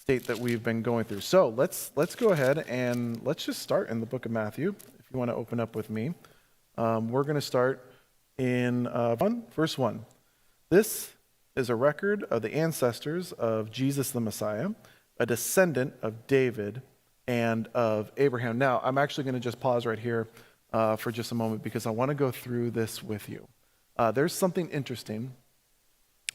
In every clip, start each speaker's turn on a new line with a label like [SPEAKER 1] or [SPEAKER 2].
[SPEAKER 1] state that we've been going through. So let's go ahead and let's just start in the book of Matthew. If you want to open up with me, we're going to start in verse 1. This is a record of the ancestors of Jesus the Messiah, a descendant of David and of Abraham. Now, I'm actually going to just pause right here for just a moment because I want to go through this with you. There's something interesting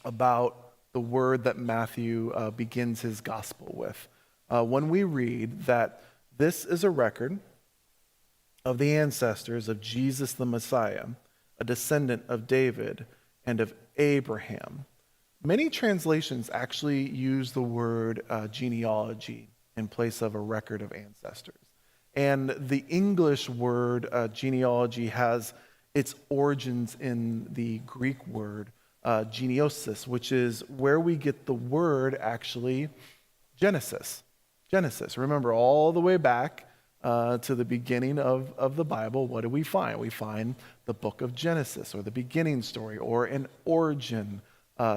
[SPEAKER 1] about the word that Matthew begins his gospel with. When we read that this is a record of the ancestors of Jesus the Messiah, a descendant of David and of Abraham, many translations actually use the word genealogy in place of a record of ancestors. And the English word genealogy has its origins in the Greek word genealosis, which is where we get the word actually Genesis. Genesis. Remember, all the way back to the beginning of the Bible, what do we find? We find the book of Genesis, or the beginning story, or an origin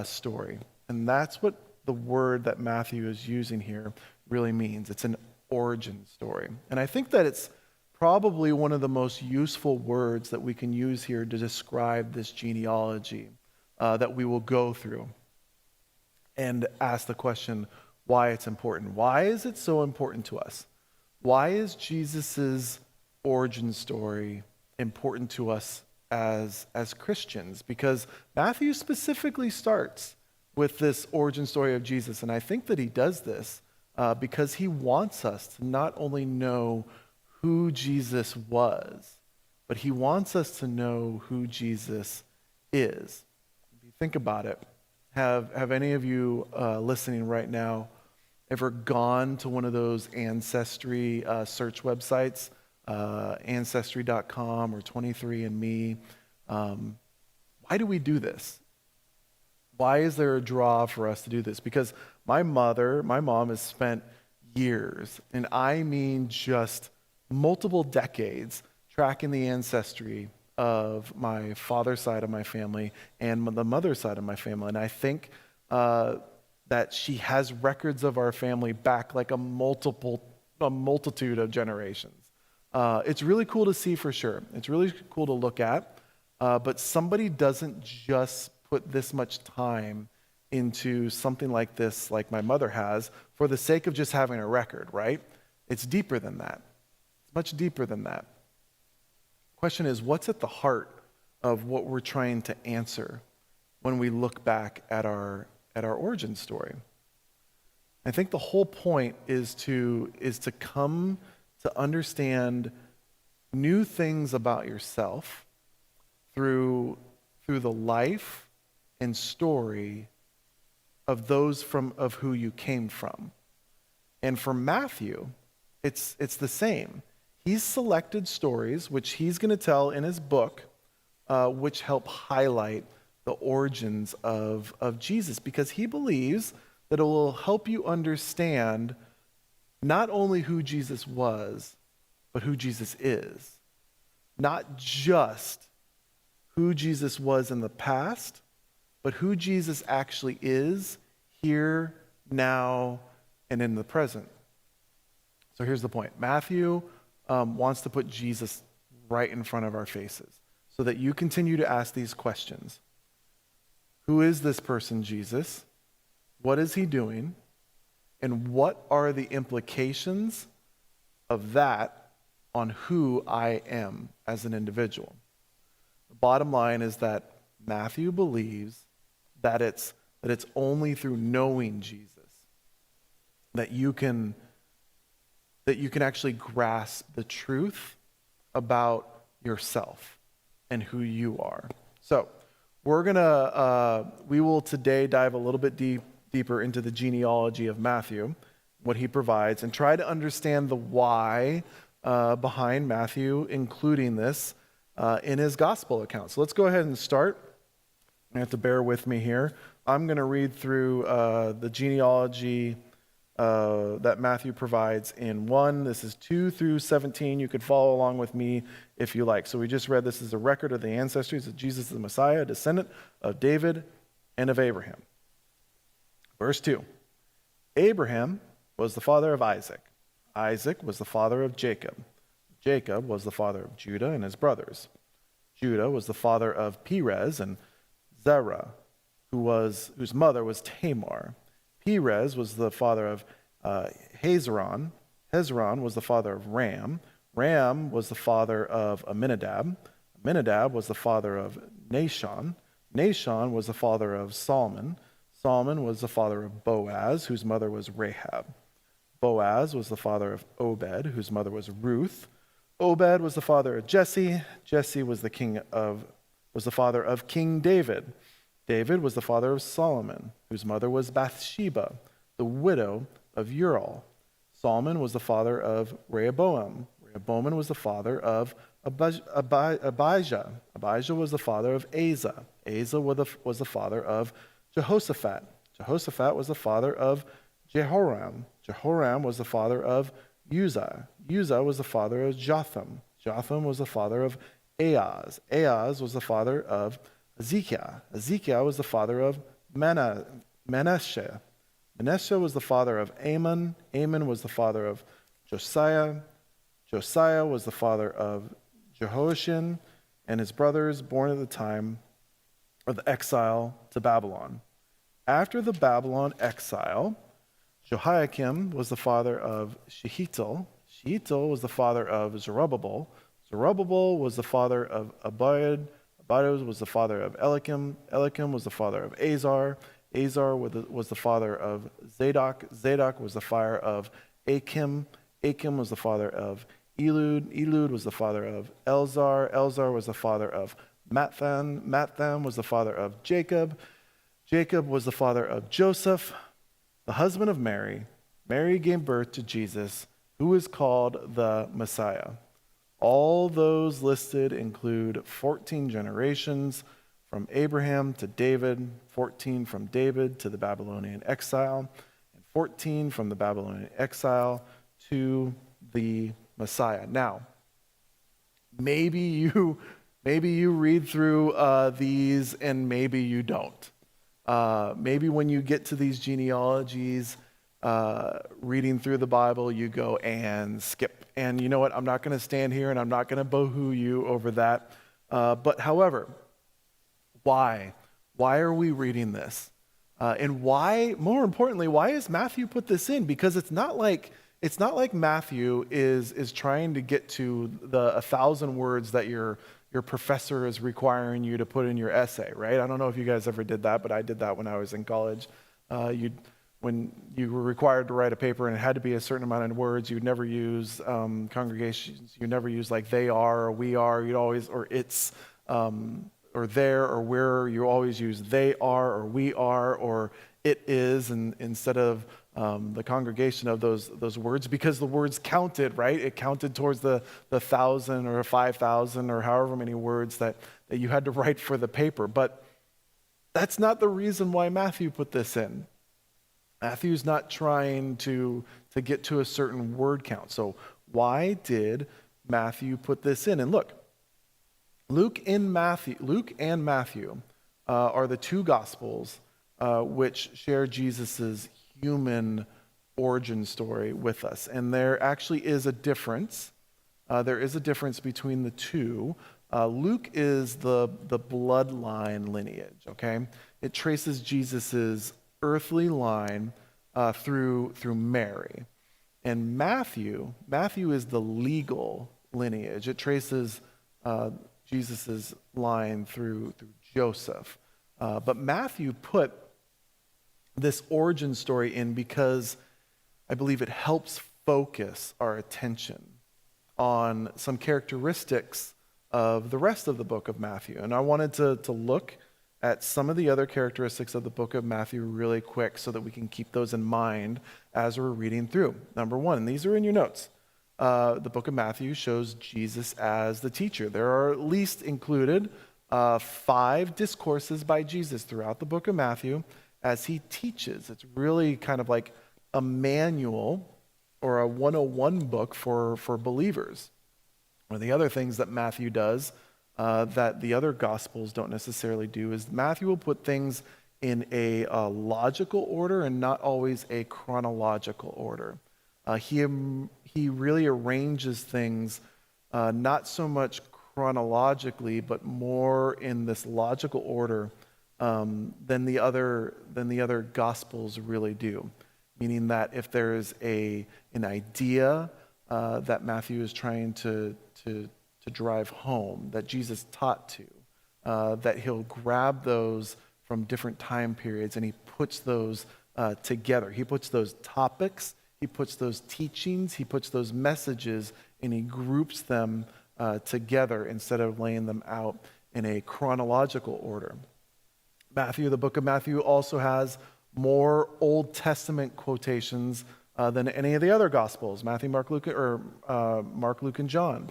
[SPEAKER 1] story. And that's what the word that Matthew is using here really means. It's an origin story. And I think that it's probably one of the most useful words that we can use here to describe this genealogy that we will go through and ask the question why it's important. Why is it so important to us? Why is Jesus's origin story important to us as Christians? Because Matthew specifically starts with this origin story of Jesus, and I think that he does this because he wants us to not only know who Jesus was, but he wants us to know who Jesus is. If you think about it, have any of you listening right now ever gone to one of those ancestry search websites, Ancestry.com or 23andMe? Why do we do this? Why is there a draw for us to do this? Because my mom has spent years, and I mean just multiple decades, tracking the ancestry of my father's side of my family and the mother's side of my family. And I think that she has records of our family back like a multitude of generations. It's really cool to see for sure. It's really cool to look at, but somebody doesn't just put this much time into something like this, like my mother has, for the sake of just having a record, right? It's deeper than that. It's much deeper than that. The question is, what's at the heart of what we're trying to answer when we look back at our origin story? I think the whole point is to come to understand new things about yourself through the life and story of those of who you came from. And for Matthew, it's the same. He's selected stories, which he's going to tell in his book, which help highlight the origins of Jesus, because he believes that it will help you understand not only who Jesus was, but who Jesus is. Not just who Jesus was in the past, but who Jesus actually is here, now, and in the present. So here's the point. Matthew wants to put Jesus right in front of our faces so that you continue to ask these questions. Who is this person, Jesus? What is he doing? And what are the implications of that on who I am as an individual? The bottom line is that Matthew believes that it's only through knowing Jesus that you can actually grasp the truth about yourself and who you are. So we will today dive a little bit deeper into the genealogy of Matthew, what he provides, and try to understand the why behind Matthew including this in his gospel account. So let's go ahead and start. You have to bear with me here. I'm going to read through the genealogy that Matthew provides in 1. This is 2 through 17. You could follow along with me if you like. So we just read this is a record of the ancestries of Jesus the Messiah, a descendant of David and of Abraham. Verse 2. Abraham was the father of Isaac. Isaac was the father of Jacob. Jacob was the father of Judah and his brothers. Judah was the father of Perez and Zerah, whose mother was Tamar. Perez was the father of Hezron. Hezron was the father of Ram. Ram was the father of Amminadab. Amminadab was the father of Nahshon. Nahshon was the father of Salmon. Salmon was the father of Boaz, whose mother was Rahab. Boaz was the father of Obed, whose mother was Ruth. Obed was the father of Jesse. Jesse was the father of King David. David was the father of Solomon, whose mother was Bathsheba, the widow of Uriel. Solomon was the father of Rehoboam. Rehoboam was the father of Abijah. Abijah was the father of Asa. Asa was the father of Jehoshaphat. Jehoshaphat was the father of Jehoram. Jehoram was the father of Uzzah. Uzzah was the father of Jotham. Jotham was the father of Ahaz. Ahaz was the father of Ezekiah. Ezekiah was the father of Manasseh. Manasseh was the father of Amon. Amon was the father of Josiah. Josiah was the father of Jehoiachin and his brothers, born at the time of the exile to Babylon. After the Babylon exile, Jehoiakim was the father of Shealtiel. Shealtiel was the father of Zerubbabel. Zerubbabel was the father of Abiud. Abiud was the father of Eliakim. Eliakim was the father of Azar. Azar was the father of Zadok. Zadok was the father of Achim. Achim was the father of Elud. Elud was the father of Elzar. Elzar was the father of Mathan. Mathan was the father of Jacob. Jacob was the father of Joseph, the husband of Mary. Mary gave birth to Jesus, who is called the Messiah. All those listed include 14 generations from Abraham to David, 14 from David to the Babylonian exile, and 14 from the Babylonian exile to the Messiah. Now, maybe you read through these and maybe you don't. Maybe when you get to these genealogies, reading through the Bible, you go and skip. And you know what? I'm not going to stand here and I'm not going to boo-hoo you over that. But however, why? Why are we reading this? And why, more importantly, why has Matthew put this in? Because it's not like Matthew is trying to get to the 1,000 words that your professor is requiring you to put in your essay, right? I don't know if you guys ever did that, but I did that when I was in college. When you were required to write a paper and it had to be a certain amount of words, you'd never use congregations. You never use like they are or we are. You'd always, or it's, or there or where. You always use they are or we are or it is, and instead of the congregation of those words, because the words counted, right? It counted towards the 1,000 or 5,000 or however many words that you had to write for the paper. But that's not the reason why Matthew put this in. Matthew's not trying to get to a certain word count. So why did Matthew put this in? And look, Luke and Matthew are the two gospels which share Jesus's human origin story with us. And there actually is a difference. There is a difference between the two. Luke is the bloodline lineage, okay? It traces Jesus's earthly line through Mary. And Matthew is the legal lineage. It traces Jesus's line through Joseph. But Matthew put this origin story in because I believe it helps focus our attention on some characteristics of the rest of the book of Matthew. And I wanted to look at some of the other characteristics of the book of Matthew really quick so that we can keep those in mind as we're reading through. Number one, and these are in your notes, the book of Matthew shows Jesus as the teacher. There are at least included 5 discourses by Jesus throughout the book of Matthew as he teaches. It's really kind of like a manual or a 101 book for believers. One of the other things that Matthew does that the other Gospels don't necessarily do is Matthew will put things in a logical order and not always a chronological order. He really arranges things not so much chronologically, but more in this logical order than the other gospels really do. Meaning that if there's an idea that Matthew is trying to drive home, that Jesus taught to, that he'll grab those from different time periods and he puts those together. He puts those topics, he puts those teachings, he puts those messages, and he groups them together instead of laying them out in a chronological order. The book of Matthew also has more Old Testament quotations than any of the other Gospels, Matthew, Mark, Luke, and John.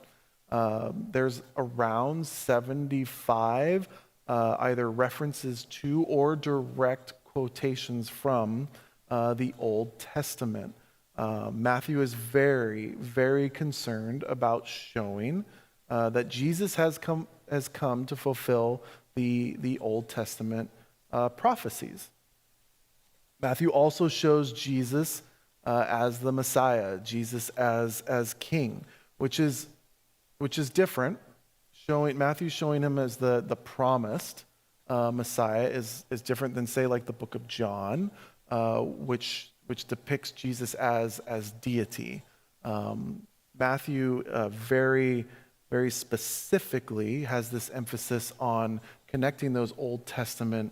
[SPEAKER 1] There's around 75 either references to or direct quotations from the Old Testament. Matthew is very, very concerned about showing that Jesus has come to fulfill the Old Testament prophecies. Matthew also shows Jesus as the Messiah, Jesus as King, which is different. Matthew showing him as the promised Messiah is different than, say, like the book of John, which depicts Jesus as deity. Matthew very, very specifically has this emphasis on connecting those Old Testament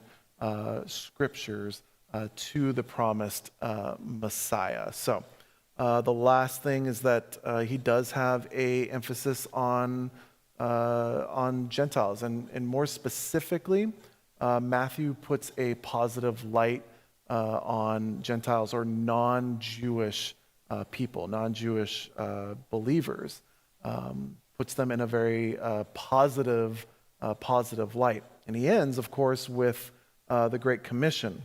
[SPEAKER 1] scriptures to the promised Messiah. So the last thing is that he does have a emphasis on Gentiles, and more specifically, Matthew puts a positive light on Gentiles or non-Jewish people, non-Jewish believers, puts them in a very positive light. And he ends, of course, with the Great Commission.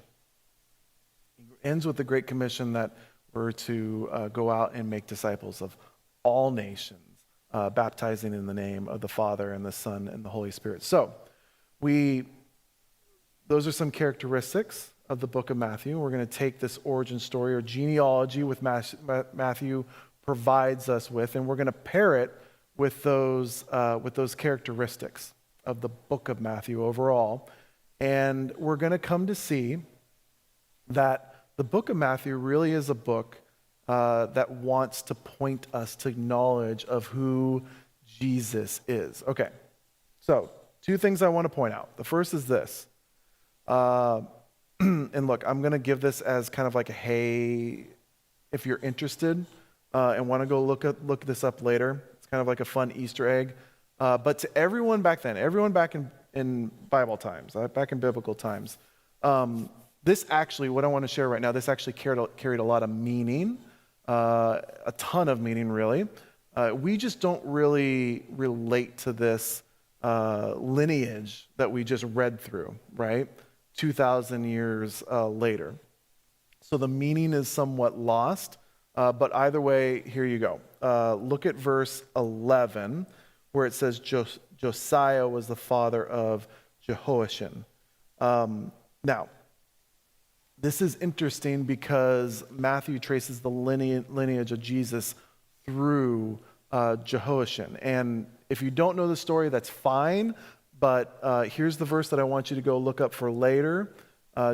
[SPEAKER 1] He ends with the Great Commission that we're to go out and make disciples of all nations, baptizing in the name of the Father and the Son and the Holy Spirit. So, those are some characteristics of the book of Matthew. We're going to take this origin story or genealogy with Matthew provides us with, and we're going to pair it with those characteristics of the book of Matthew overall. And we're going to come to see that the book of Matthew really is a book that wants to point us to knowledge of who Jesus is. Okay, so 2 things I want to point out. The first is this. And look, I'm going to give this as kind of like a, hey, if you're interested and want to go look this up later, it's kind of like a fun Easter egg. But to everyone back then, everyone back in Bible times, back in biblical times, this actually, what I want to share right now, this actually carried a lot of meaning, a ton of meaning, really. We just don't really relate to this lineage that we just read through, right? 2,000 years later. So the meaning is somewhat lost, but either way, here you go. Look at verse 11, where it says Josiah was the father of Jehoiachin. Now, this is interesting because Matthew traces the lineage of Jesus through Jehoiachin. And if you don't know the story, that's fine. But here's the verse that I want you to go look up for later.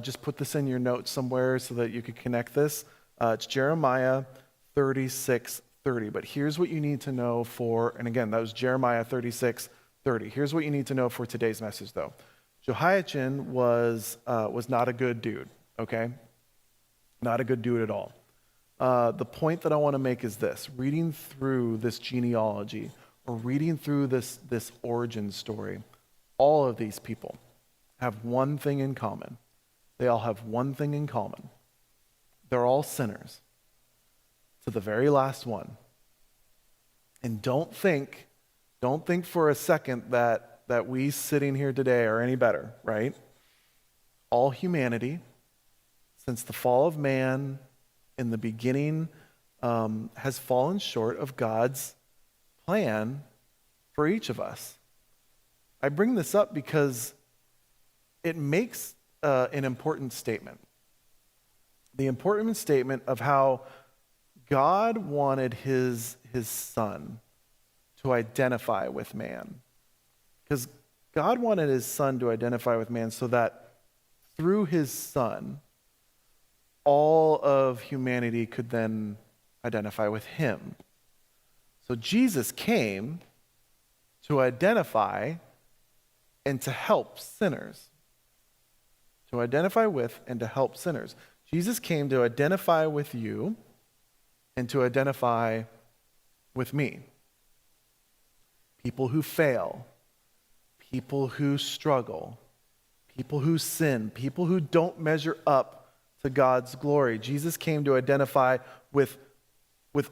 [SPEAKER 1] Just put this in your notes somewhere so that you can connect this. It's Jeremiah 36:30. But here's what you need to know for, and again, that was Jeremiah 36:30. Here's what you need to know for today's message, though. Jehoiachin was not a good dude, okay? Not a good dude at all. The point that I want to make is this. Reading through this genealogy or reading through this origin story, all of these people have one thing in common. They all have one thing in common. They're all sinners to the very last one. And don't think for a second that we sitting here today are any better, right? All humanity, since the fall of man in the beginning, has fallen short of God's plan for each of us. I bring this up because it makes an important statement. The important statement of how God wanted his son to identify with man. Because God wanted his son to identify with man so that through his son, all of humanity could then identify with him. So Jesus came to identify and to help sinners. To identify with and to help sinners. Jesus came to identify with you and to identify with me. People who fail, people who struggle, people who sin, people who don't measure up to God's glory. Jesus came to identify with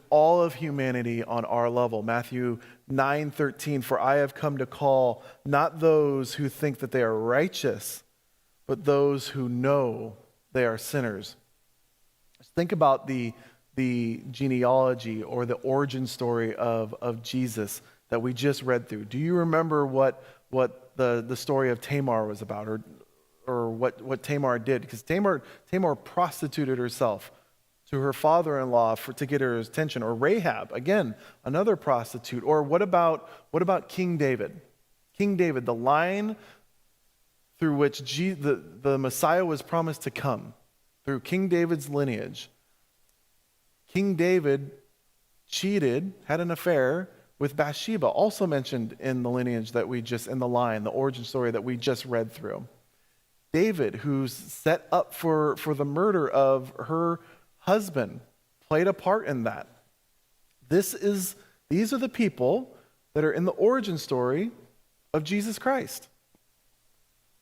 [SPEAKER 1] all of humanity on our level. Matthew 9:13, for I have come to call not those who think that they are righteous, but those who know they are sinners. Just think about the genealogy or the origin story of Jesus that we just read through. Do you remember what the story of Tamar was about, or what Tamar did? Because Tamar prostituted herself to her father-in-law to get her attention. Or Rahab, again, another prostitute. Or what about King David? King David, the line through which the Messiah was promised to come, through King David's lineage. King David cheated, had an affair with Bathsheba, also mentioned in the lineage that in the line, the origin story that we just read through. David, who's set up for the murder of her husband, played a part in that. These are the people that are in the origin story of Jesus Christ.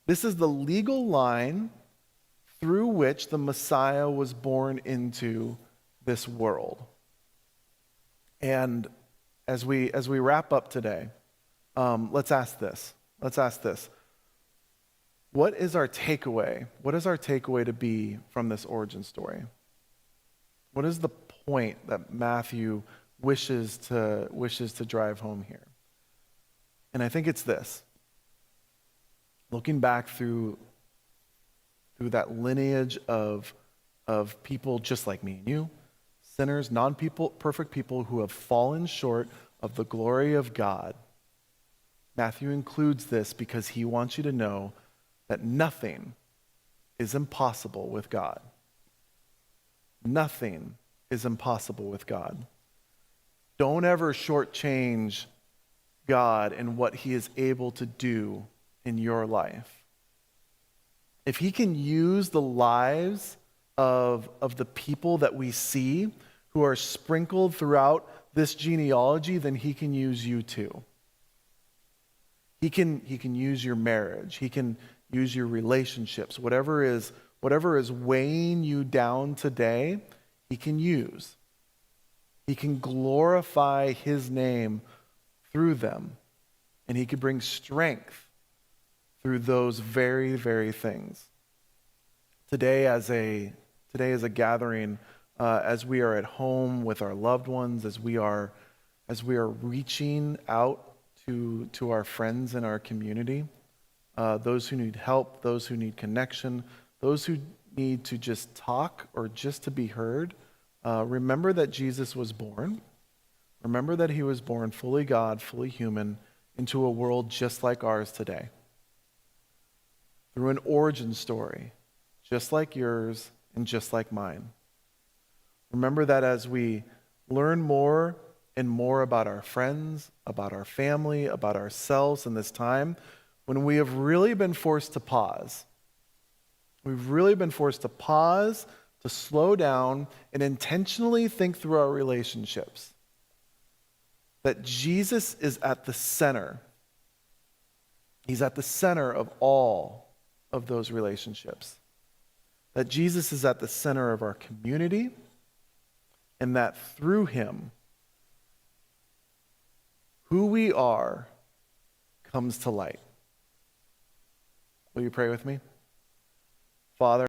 [SPEAKER 1] This is the legal line through which the Messiah was born into this world. And as we wrap up today, let's ask this. What is our takeaway? What is our takeaway to be from this origin story? What is the point that Matthew wishes to drive home here? And I think it's this. Looking back through that lineage of people just like me and you, sinners, perfect people who have fallen short of the glory of God, Matthew includes this because he wants you to know that nothing is impossible with God. Nothing is impossible with God. Don't ever shortchange God and what he is able to do in your life. If he can use the lives of the people that we see who are sprinkled throughout this genealogy, then he can use you too. He can use your marriage. He can use your relationships. Whatever is weighing you down today, he can use. He can glorify his name through them. And he can bring strength through those very, very things. Today as a gathering, as we are at home with our loved ones, as we are reaching out to our friends in our community, those who need help, those who need connection, those who need to just talk or just to be heard, remember that Jesus was born. Remember that he was born fully God, fully human, into a world just like ours today. Through an origin story, just like yours and just like mine. Remember that as we learn more and more about our friends, about our family, about ourselves in this time, when we have really been forced to pause, we've really been forced to pause, to slow down, and intentionally think through our relationships. That Jesus is at the center. He's at the center of all of those relationships. That Jesus is at the center of our community, and that through him, who we are comes to light. Will you pray with me? Father,